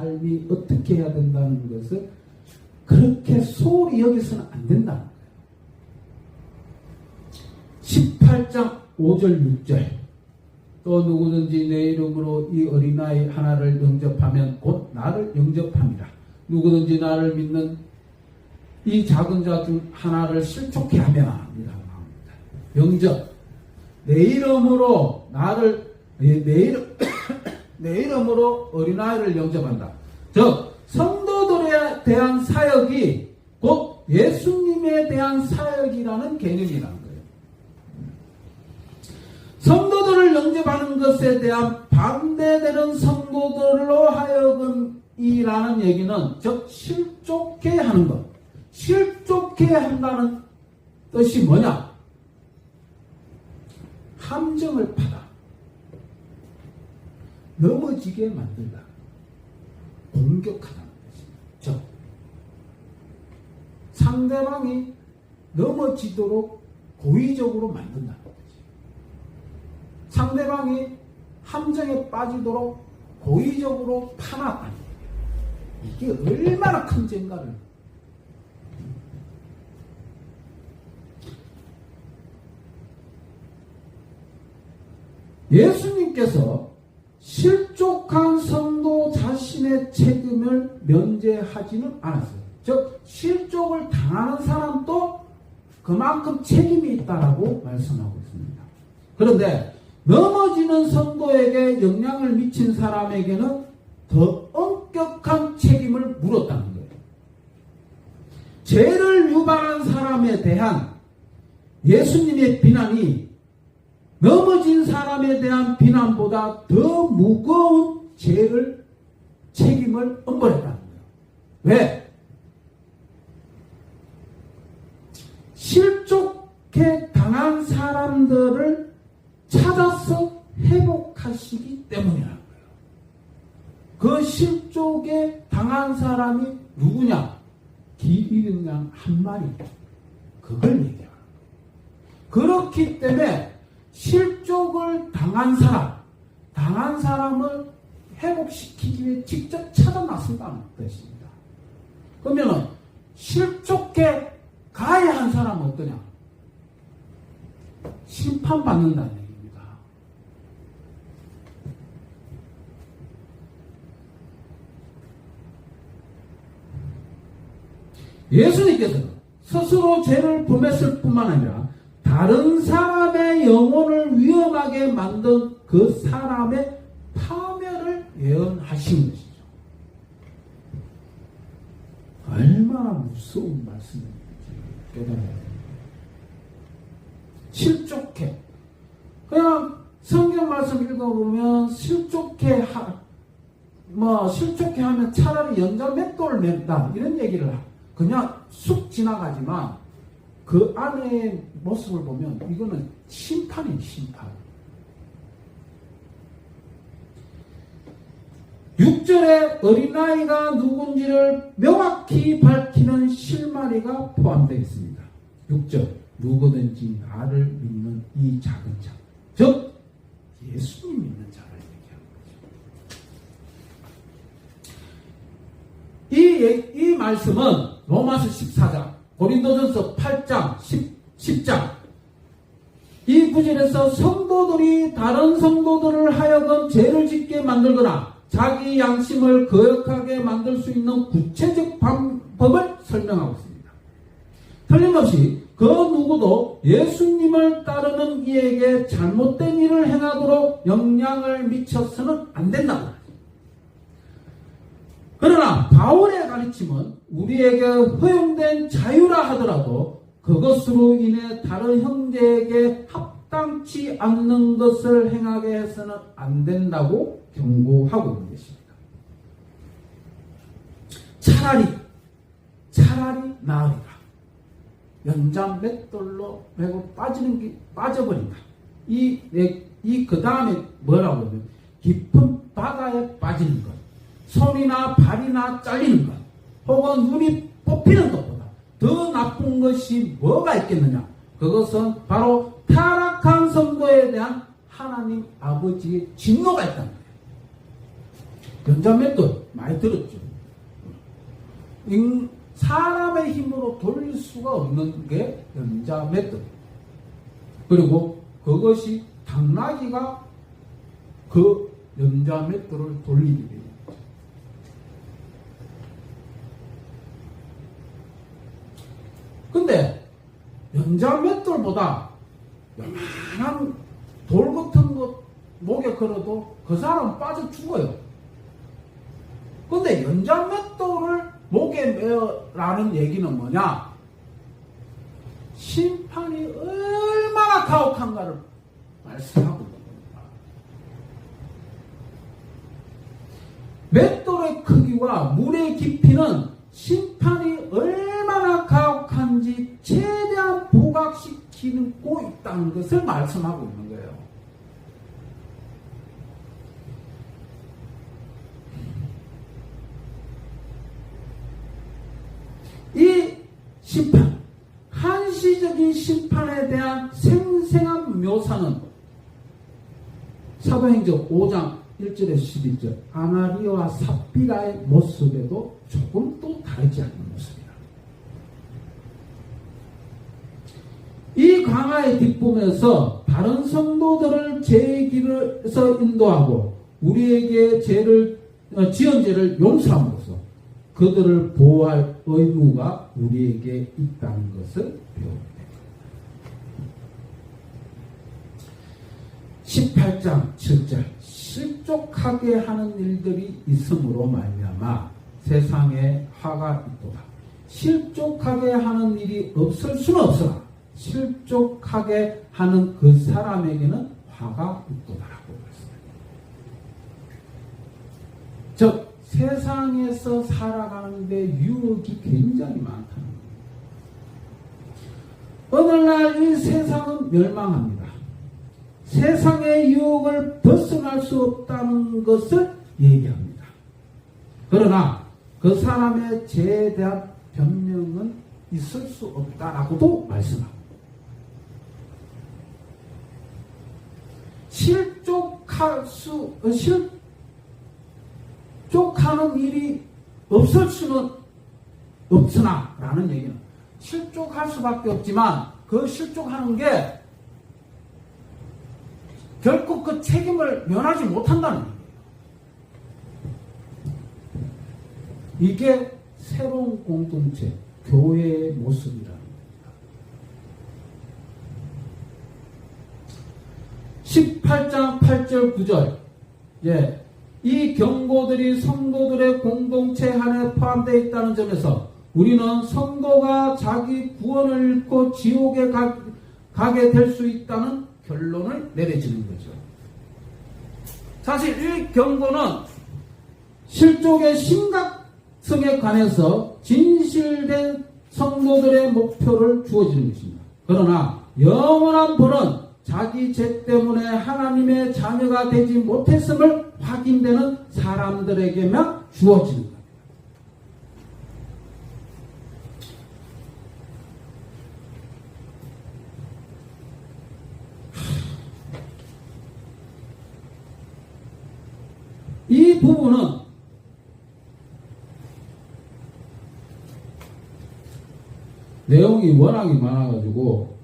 삶이 어떻게 해야 된다는 것을 그렇게 소홀히 여기서는 안 된다는 거예요. 18장 5절 6절 또 누구든지 내 이름으로 이 어린아이 하나를 영접하면 곧 나를 영접함이라. 누구든지 나를 믿는 이 작은 자 중 하나를 실족케 하면 이라고 나옵니다. 영접. 내 이름으로 내 이름으로 어린아이를 영접한다. 즉 성도들에 대한 사역이 곧 예수님에 대한 사역이라는 개념이라는 거예요. 성도들을 영접하는 것에 대한 반대되는 성도들로 하여금이라는 얘기는 즉 실족케 하는 것. 실족케 한다는 뜻이 뭐냐? 함정을 파다. 넘어지게 만들다. 공격하다는 뜻입니다. 즉 상대방이 넘어지도록 고의적으로 만든다는 뜻이에요. 상대방이 함정에 빠지도록 고의적으로 파놨다는 거예요. 이게 얼마나 큰 죄인가를. 예수님께서 실족한 성도 자신의 책임을 면제하지는 않았어요. 즉 실족을 당하는 사람도 그만큼 책임이 있다라고 말씀하고 있습니다. 그런데 넘어지는 성도에게 영향을 미친 사람에게는 더 엄격한 책임을 물었다는 거예요. 죄를 유발한 사람에 대한 예수님의 비난이 넘어진 사람에 대한 비난보다 더 무거운 책임을 엄벌했다는 거예요. 왜? 실족해 당한 사람들을 찾아서 회복하시기 때문이라는 거예요. 그 실족에 당한 사람이 누구냐? 기이른 양 한 마리. 그걸 얘기하는 거예요. 그렇기 때문에 실족을 당한 사람을 회복시키기 위해 직접 찾아 나선다는 뜻입니다. 그러면 실족해 가야 한 사람은 어떠냐? 심판받는다는 얘기입니다. 예수님께서는 스스로 죄를 범했을 뿐만 아니라 다른 사람의 영혼을 위험하게 만든 그 사람의 파멸을 예언하신 것이죠. 얼마나 무서운 말씀인지 깨달아야 됩니다. 실족해. 그냥 성경 말씀 읽어보면 실족해 하면 차라리 연자 맷돌을 맨다 이런 얘기를 그냥 쑥 지나가지만 그 안의 모습을 보면 이거는 심판이에요. 심판. 6절에 어린아이가 누군지를 명확히 밝히는 실마리가 포함되어 있습니다. 6절 누구든지 나를 믿는 이 작은 자, 즉 예수님 믿는 자를 얘기하는 거죠. 이 말씀은 로마서 14장 고린도전서 8장 10장 이 구절에서 성도들이 다른 성도들을 하여금 죄를 짓게 만들거나 자기 양심을 거역하게 만들 수 있는 구체적 방법을 설명하고 있습니다. 틀림없이 그 누구도 예수님을 따르는 이에게 잘못된 일을 행하도록 영향을 미쳐서는 안 된다고 하죠. 그러나 바울의 가르침은 우리에게 허용된 자유라 하더라도 그것으로 인해 다른 형제에게 합당치 않는 것을 행하게 해서는 안 된다고 경고하고 있는 것입니다. 차라리 나으리라. 연장 맷돌로 매고 빠져버린다. 그 다음에 뭐라고 하면 깊은 바다에 빠지는 것. 손이나 발이나 잘리는 것. 혹은 눈이 뽑히는 것보다 더 나쁜 것이 뭐가 있겠느냐. 그것은 바로 타락한 성도에 대한 하나님 아버지의 진노가 있다는 거예요. 연자맷돌 많이 들었죠. 사람의 힘으로 돌릴 수가 없는 게 연자맷돌. 그리고 그것이 당나귀가 그 연자맷돌을 돌리게 됩니다. 근데 연자맷돌보다 요만한 돌 같은 것 목에 걸어도 그 사람은 빠져 죽어요. 근데 연자맷돌을 목에 매어라는 얘기는 뭐냐? 심판이 얼마나 가혹한가를 말씀하고 있는 겁니다. 맷돌의 크기와 물의 깊이는 심판이 얼마나 가혹한지 최대한 부각시키고 있다는 것을 말씀하고 있는 거예요. 이 심판, 한시적인 심판에 대한 생생한 묘사는 사도행전 5장 1절에서 12절 아나니아와 삽비라의 모습에도 조금도 다르지 않는 모습이다. 이 강화의 뒷부분에서 다른 성도들을 제 길에서 인도하고 우리에게 지은 죄를 용서함으로써 그들을 보호할 의무가 우리에게 있다는 것을 배웁니다. 18장 7절 실족하게 하는 일들이 있음으로 말미암아 세상에 화가 있도다. 실족하게 하는 일이 없을 수는 없으나 실족하게 하는 그 사람에게는 화가 있도다라고 했습니다. 즉 세상에서 살아가는데 유혹이 굉장히 많다는 겁니다. 오늘날 이 세상은 멸망합니다. 세상의 유혹을 벗어날 수 없다는 것을 얘기합니다. 그러나 그 사람의 죄에 대한 변명은 있을 수 없다라고도 말씀합니다. 실족하는 일이 없을 수는 없으나 라는 얘기는 실족할 수밖에 없지만 그 실족하는 게 결코 그 책임을 면하지 못한다는 얘기예요. 이게 새로운 공동체, 교회의 모습이라는 겁니다. 18장 8절 9절 이 경고들이 성도들의 공동체 안에 포함되어 있다는 점에서 우리는 성도가 자기 구원을 잃고 지옥에 가게 될 수 있다는 결론을 내려지는 거죠. 사실 이 경고는 실족의 심각성에 관해서 진실된 성도들의 목표를 주어지는 것입니다. 그러나 영원한 벌은 자기 죄 때문에 하나님의 자녀가 되지 못했음을 확인되는 사람들에게만 주어지는 겁니다. 이 부분은 내용이 워낙에 많아가지고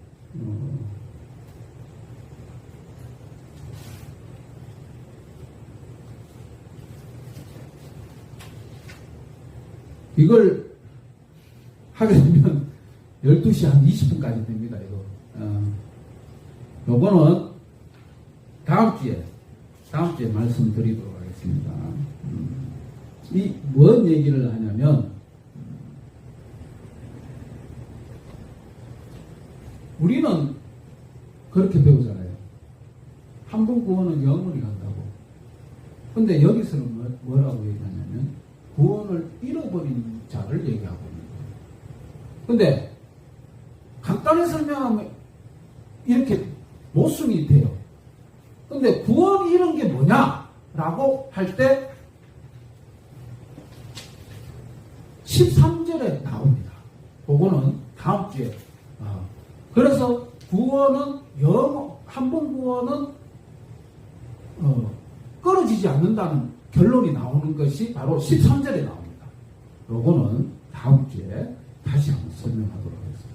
이걸 하게 되면 12시 한 20분까지 됩니다. 요거는 다음 주에 말씀드리도록 하겠습니다. 이 뭔 얘기를 하냐면 우리는 그렇게 배우잖아요. 한 번 구원은 영원히 간다고. 근데 여기서는 뭐라고 얘기하냐면 구원을 잃어버린 자를 얘기하고 있는 거예요. 근데 간단히 설명하면 이렇게 모순이 돼요. 근데 구원 잃은 게 뭐냐라고 할 때 13절에 나옵니다. 그거는 다음 주에. 그래서 구원은 한 번 구원은 끊어지지 않는다는 결론이 나오는 것이 바로 13절에 나옵니다. 요거는 다음 주에 다시 한번 설명하도록 하겠습니다.